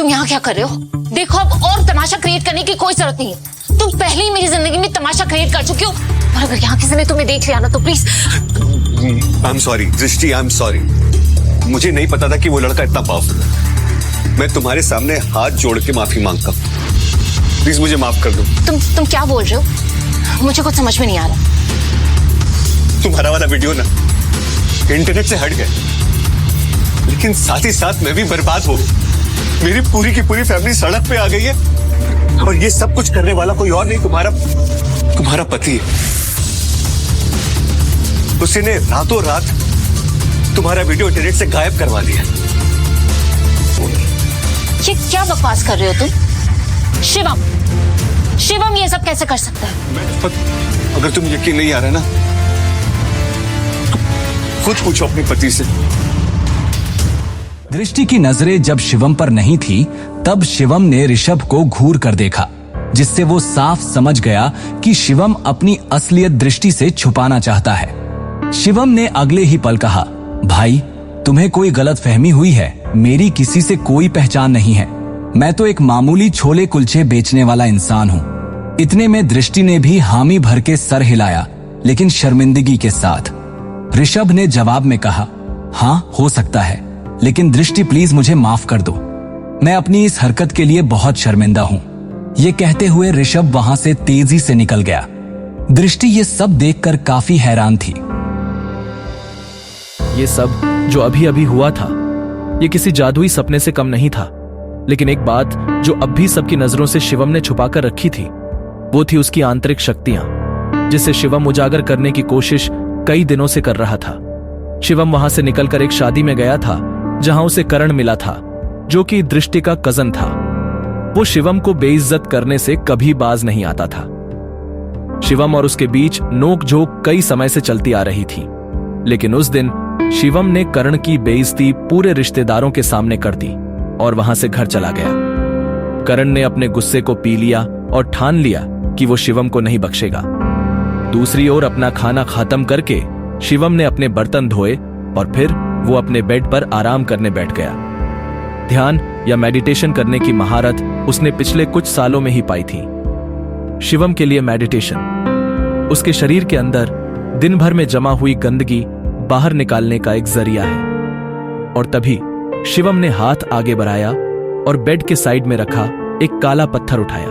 तुम यहाँ क्या कर रहे हो? देखो अब और तमाशा क्रिएट करने की कोई जरूरत नहीं है। तुम पहले ही मेरी जिंदगी में तमाशा क्रिएट कर चुके हो, और अगर यहाँ किसी ने तुम्हें देख लिया ना तो प्लीज। आई एम सॉरी दृष्टि, आई एम सॉरी। मुझे नहीं पता था कि वो लड़का इतना पावरफुल है। मैं तुम्हारे सामने हाथ जोड़ के माफी मांगता हूँ, प्लीज मुझे माफ कर दो। तुम क्या बोल रहे हो? मुझे कुछ समझ में नहीं आ रहा। तुम्हारा वाला वीडियो ना इंटरनेट से हट गया, लेकिन साथ ही साथ मैं भी बर्बाद हो गई। मेरी पूरी की पूरी फैमिली सड़क पे आ गई है, और ये सब कुछ करने वाला कोई और नहीं, तुम्हारा पति है। उसने रातों रात तुम्हारा वीडियो इंटरनेट से गायब करवा दिया। ये क्या बकवास कर रहे हो तुम? शिवम ये सब कैसे कर सकता है? अगर तुम यकीन नहीं आ रहा ना, तो खुद पूछो अपने पति से। दृष्टि की नजरें जब शिवम पर नहीं थी, तब शिवम ने ऋषभ को घूर कर देखा, जिससे वो साफ समझ गया कि शिवम अपनी असलियत दृष्टि से छुपाना चाहता है। शिवम ने अगले ही पल कहा, भाई तुम्हें कोई गलतफहमी हुई है, मेरी किसी से कोई पहचान नहीं है। मैं तो एक मामूली छोले कुलचे बेचने वाला इंसान हूँ। इतने में दृष्टि ने भी हामी भर के सर हिलाया, लेकिन शर्मिंदगी के साथ। ऋषभ ने जवाब में कहा, हाँ हो सकता है, लेकिन दृष्टि प्लीज मुझे माफ कर दो, मैं अपनी इस हरकत के लिए बहुत शर्मिंदा हूँ। ये कहते हुए ऋषभ वहां से तेजी से निकल गया। दृष्टि ये सब देखकर काफी हैरान थी। ये सब जो अभी अभी हुआ था, ये किसी जादुई सपने से कम नहीं था। लेकिन एक बात जो अब भी सबकी नजरों से शिवम ने छुपाकर रखी थी, वो थी उसकी आंतरिक शक्तियां, जिसे शिवम उजागर करने की कोशिश कई दिनों से कर रहा था। शिवम वहां से निकलकर एक शादी में गया था, जहां उसे करण मिला था, जो कि दृष्टि का कजन था। वो शिवम को बेइज्जत करने से कभी बाज नहीं आता था। शिवम और उसके बीच नोक-झोंक कई समय से चलती आ रही थी, लेकिन उस दिन शिवम ने करण की बेइज्जती पूरे रिश्तेदारों के सामने कर दी और वहां से घर चला गया। करण ने अपने गुस्से को पी लिया और ठान लिया कि वो शिवम को नहीं बख्शेगा। दूसरी ओर अपना खाना खत्म करके शिवम ने अपने बर्तन धोए और फिर वो अपने बेड पर आराम करने बैठ गया। ध्यान या मेडिटेशन करने की महारत उसने पिछले कुछ सालों में ही पाई थी। शिवम के लिए मेडिटेशन उसके शरीर के अंदर दिन भर में जमा हुई गंदगी बाहर निकालने का एक जरिया है। और तभी शिवम ने हाथ आगे बढ़ाया और बेड के साइड में रखा एक काला पत्थर उठाया।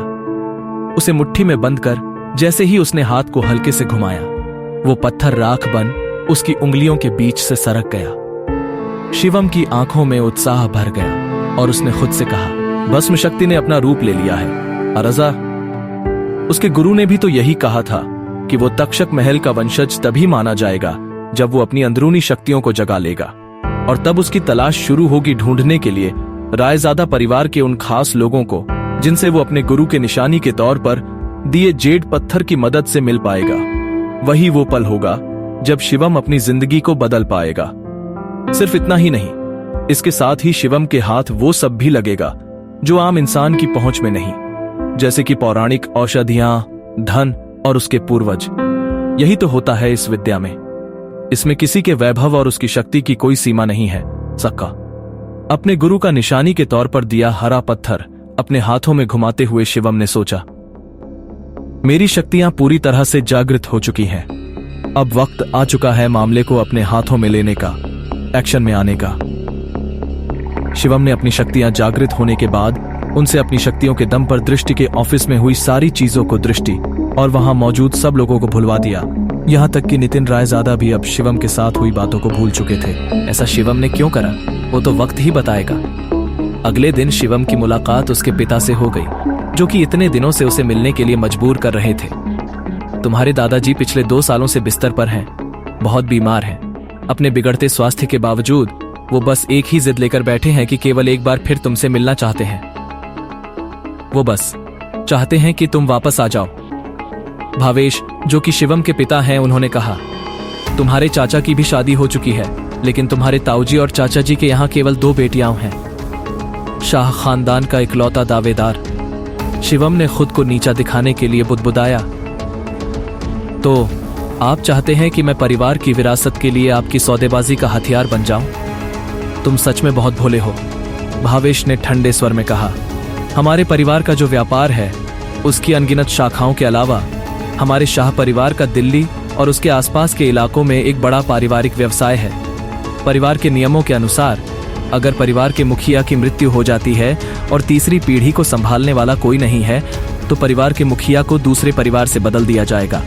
उसे मुट्ठी में बंद कर जैसे ही उसने हाथ को हल्के से घुमाया, वो पत्थर राख बन उसकी उंगलियों के बीच से सरक गया। शिवम की आंखों में उत्साह भर गया और उसने खुद से कहा, भस्म शक्ति ने अपना रूप ले लिया है। अरजा, उसके गुरु ने भी तो यही कहा था कि वो तक्षक महल का वंशज तभी माना जाएगा जब वो अपनी अंदरूनी शक्तियों को जगा लेगा, और तब उसकी तलाश शुरू होगी ढूंढने के लिए रायजादा परिवार के उन खास लोगों को जिनसे वो अपने गुरु के निशानी के तौर पर दिए जेड पत्थर की मदद से मिल पाएगा। वही वो पल होगा जब शिवम अपनी जिंदगी को बदल पाएगा। सिर्फ इतना ही नहीं, इसके साथ ही शिवम के हाथ वो सब भी लगेगा जो आम इंसान की पहुंच में नहीं, जैसे कि पौराणिक औषधियां, धन और उसके पूर्वज। यही तो होता है इस विद्या में। इसमें किसी के वैभव और उसकी शक्ति की कोई सीमा नहीं है। सक्का अपने गुरु का निशानी के तौर पर दिया हरा पत्थर अपने हाथों में घुमाते हुए शिवम ने सोचा, मेरी शक्तियां पूरी तरह से जागृत हो चुकी हैं। अब वक्त आ चुका है मामले को अपने हाथों में लेने का, एक्शन में आने का। शिवम ने अपनी शक्तियां जागृत होने के बाद उनसे अपनी शक्तियों के दम पर दृष्टि के ऑफिस में हुई सारी चीजों को दृष्टि और वहां मौजूद सब लोगों को भुलवा दिया। यहाँ तक कि नितिन रायजादा भी अब शिवम के साथ हुई बातों को भूल चुके थे। ऐसा शिवम ने क्यों करा, वो तो वक्त ही बताएगा। अगले दिन शिवम की मुलाकात उसके पिता से हो गई, जो कि इतने दिनों से उसे मिलने के लिए मजबूर कर रहे थे। तुम्हारे दादाजी पिछले 2 सालों से बिस्तर पर हैं, बहुत बीमार हैं। अपने बिगड़ते स्वास्थ्य के बावजूद वो बस एक ही जिद लेकर बैठे हैं कि केवल एक बार फिर तुमसे मिलना चाहते हैं। वो बस चाहते हैं कि तुम वापस आ जाओ। भावेश, जो कि शिवम के पिता हैं, उन्होंने कहा, तुम्हारे चाचा की भी शादी हो चुकी है, लेकिन तुम्हारे ताऊजी और चाचा जी के यहाँ केवल 2 बेटियां हैं। शाह खानदान का इकलौता दावेदार। शिवम ने खुद को नीचा दिखाने के लिए बुदबुदाया, तो आप चाहते हैं कि मैं परिवार की विरासत के लिए आपकी सौदेबाजी का हथियार बन जाऊं? तुम सच में बहुत भोले हो। भावेश ने ठंडे स्वर में कहा, हमारे परिवार का जो व्यापार है उसकी अनगिनत शाखाओं के अलावा हमारे शाह परिवार का दिल्ली और उसके आसपास के इलाकों में एक बड़ा पारिवारिक व्यवसाय है। परिवार के नियमों के अनुसार अगर परिवार के मुखिया की मृत्यु हो जाती है और तीसरी पीढ़ी को संभालने वाला कोई नहीं है तो परिवार के मुखिया को दूसरे परिवार से बदल दिया जाएगा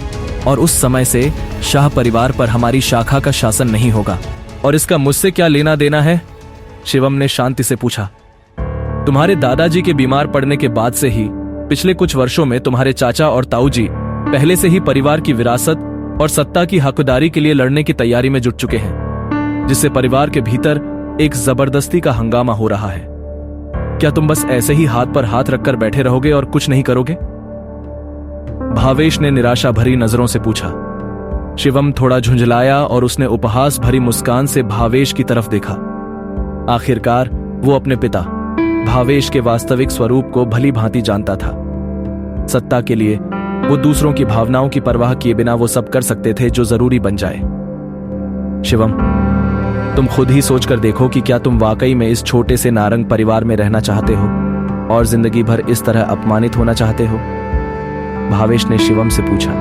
और उस समय से शाह परिवार पर हमारी शाखा का शासन नहीं होगा। और इसका मुझसे क्या लेना देना है? शिवम ने शांति से पूछा। तुम्हारे दादाजी के बीमार पड़ने के बाद से ही पिछले कुछ वर्षों में तुम्हारे चाचा और ताऊजी पहले से ही परिवार की विरासत और सत्ता की हकदारी के लिए लड़ने की तैयारी में जुट चुके हैं, जिससे परिवार के भीतर एक जबरदस्ती का हंगामा हो रहा है। क्या तुम बस ऐसे ही हाथ पर हाथ रखकर बैठे रहोगे और कुछ नहीं करोगे? भावेश ने निराशा भरी नजरों से पूछा। शिवम थोड़ा झुंझलाया और उसने उपहास भरी मुस्कान से भावेश की तरफ देखा। आखिरकार वो अपने पिता भावेश के वास्तविक स्वरूप को भली भांति जानता था। सत्ता के लिए वो दूसरों की भावनाओं की परवाह किए बिना वो सब कर सकते थे जो जरूरी बन जाए। शिवम, तुम खुद ही सोचकर देखो कि क्या तुम वाकई में इस छोटे से नारंग परिवार में रहना चाहते हो और जिंदगी भर इस तरह अपमानित होना चाहते हो? भावेश ने शिवम से पूछा।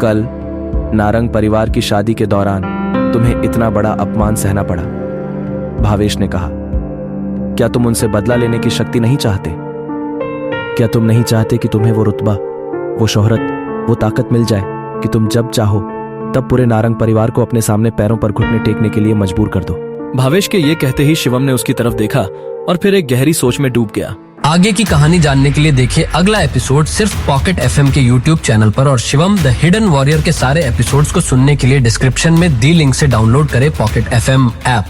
कल नारंग परिवार की शादी के दौरान तुम्हें इतना बड़ा अपमान सहना पड़ा। भावेश ने कहा, क्या तुम उनसे बदला लेने की शक्ति नहीं चाहते? क्या तुम नहीं चाहते कि तुम्हें वो रुतबा, वो शोहरत, वो ताकत मिल जाए कि तुम जब चाहो तब पूरे नारंग परिवार को अपने सामने पैरों पर घुटने टेकने के लिए मजबूर कर दो? भावेश के ये कहते ही शिवम ने उसकी तरफ देखा और फिर एक गहरी सोच में डूब गया। आगे की कहानी जानने के लिए देखिए अगला एपिसोड सिर्फ पॉकेट एफएम के यूट्यूब चैनल पर और शिवम द हिडन वॉरियर के सारे एपिसोड्स को सुनने के लिए डिस्क्रिप्शन में दी लिंक से डाउनलोड करें पॉकेट एफएम ऐप।